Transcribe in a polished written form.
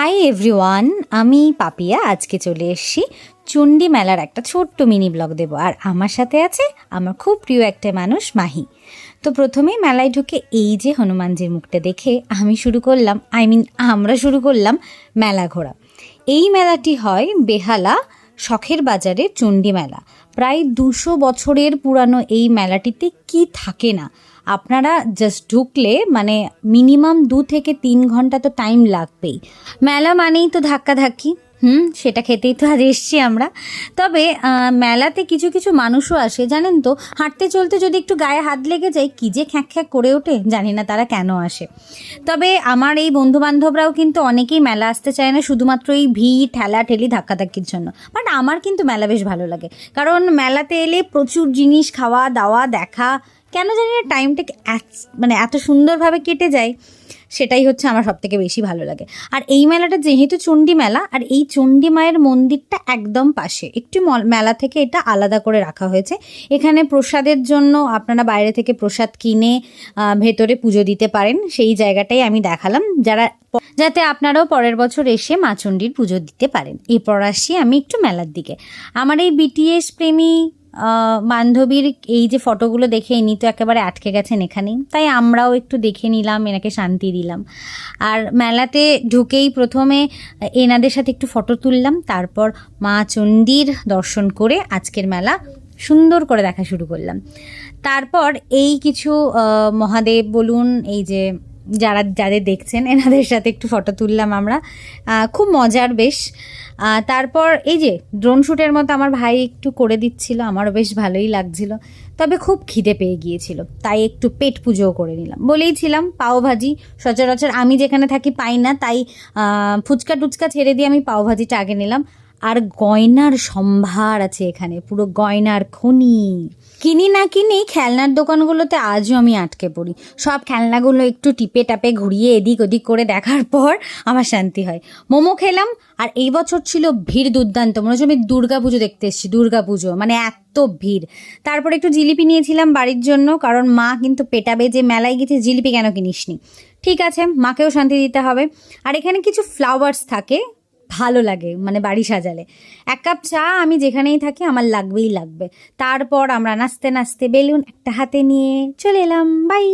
Hi everyone, আমি পাপিয়া। আজকে চলে এসেছি চণ্ডী মেলার একটা ছোট্ট মিনি ব্লগ দেব। আর আমার সাথে আছে আমার খুব প্রিয় একটা মানুষ, মাহি। তো প্রথমেই মেলায় ঢুকে এই যে হনুমানজির মুখটা দেখে আমরা শুরু করলাম মেলা ঘোরা। এই মেলাটি হয় বেহালা শখের বাজারে চণ্ডী মেলা। প্রায় 200 বছরের পুরানো এই মেলাটিতে কি থাকে না, আপনারা জাস্ট ঢুকলে মানে মিনিমাম 2 থেকে 3 ঘন্টা তো টাইম লাগবেই। মেলা মানেই তো ধাক্কাধাক্কি, সেটা খেতেই তো আজ এসছি আমরা। তবে মেলাতে কিছু কিছু মানুষও আসে, জানেন তো, হাঁটতে চলতে যদি একটু গায়ে হাত লেগে যায় কি যে খ্যাঁক খ্যাঁক করে ওঠে, জানি না তারা কেন আসে। তবে আমার এই বন্ধুবান্ধবরাও কিন্তু অনেকেই মেলা আসতে চায় না শুধুমাত্র এই ভিড় ঠেলাঠেলি ধাক্কাধাক্কির জন্য। বাট আমার কিন্তু মেলা বেশ ভালো লাগে, কারণ মেলাতে এলে প্রচুর জিনিস খাওয়া দাওয়া দেখা, কেন জানি না টাইমটাকে এত সুন্দরভাবে কেটে যায়। সেটাই হচ্ছে আমার সবথেকে বেশি ভালো লাগে। আর এই মেলাটা যেহেতু চণ্ডী মেলা, আর এই চণ্ডী মায়ের মন্দিরটা একদম পাশে, একটু মেলা থেকে এটা আলাদা করে রাখা হয়েছে। এখানে প্রসাদের জন্য আপনারা বাইরে থেকে প্রসাদ কিনে ভেতরে পুজো দিতে পারেন। সেই জায়গাটাই আমি দেখালাম, যাতে আপনারাও পরের বছর এসে মা চণ্ডীর পুজো দিতে পারেন। এরপর আসি আমি একটু মেলার দিকে। আমার এই বিটিএস প্রেমী বান্ধবীর এই যে ফটোগুলো দেখে ইনি তো একেবারে আটকে গেছেন এখানেই, তাই আমরাও একটু দেখে নিলাম, এনাকে শান্তি দিলাম। আর মেলাতে ঢুকেই প্রথমে এনাদের সাথে একটু ফটো তুললাম, তারপর মা চণ্ডীর দর্শন করে আজকের মেলা সুন্দর করে দেখা শুরু করলাম। তারপর এই কিছু মহাদেব বলুন, এই যে যাদের দেখছেন এনাদের সাথে একটু ফটো তুললাম আমরা, খুব মজার বেশ। তারপর এই যে ড্রোন শ্যুটের মতো আমার ভাই একটু করে দিচ্ছিল, আমারও বেশ ভালোই লাগছিল। তবে খুব খিদে পেয়ে গিয়েছিল, তাই একটু পেট পুজোও করে নিলাম। বলেইছিলাম পাওভাজি সচরাচর আমি যেখানে থাকি পাই না, তাই ফুচকা টুচকা ছেড়ে দিয়ে আমি পাওভাজিটা আগে নিলাম। আর গয়নার সম্ভার আছে এখানে, পুরো গয়নার খনি। কিনি না কিনি খেলনার দোকানগুলোতে আজও আমি আটকে পড়ি। সব খেলনাগুলো একটু টিপে টাপে ঘুরিয়ে এদিক ওদিক করে দেখার পর আমার শান্তি হয়। মোমো খেলাম, আর এই বছর ছিল ভিড় দুর্দান্ত, মনে হচ্ছে আমি দুর্গাপুজো দেখতে এসেছি, দুর্গাপুজো মানে এত ভিড়। তারপর একটু জিলিপি নিয়েছিলাম বাড়ির জন্য, কারণ মা কিন্তু পেটাবে যে মেলায় গেছে জিলিপি কেন কিনিসনি। ঠিক আছে, মাকেও শান্তি দিতে হবে। আর এখানে কিছু ফ্লাওয়ার্স থাকে, ভালো লাগে মানে বাড়ি সাজালে। 1 কাপ চা আমি যেখানেই থাকি আমার লাগবেই লাগবে। তারপর আমরা নাচতে নাচতে বেলুন একটা হাতে নিয়ে চলে এলাম। বাই।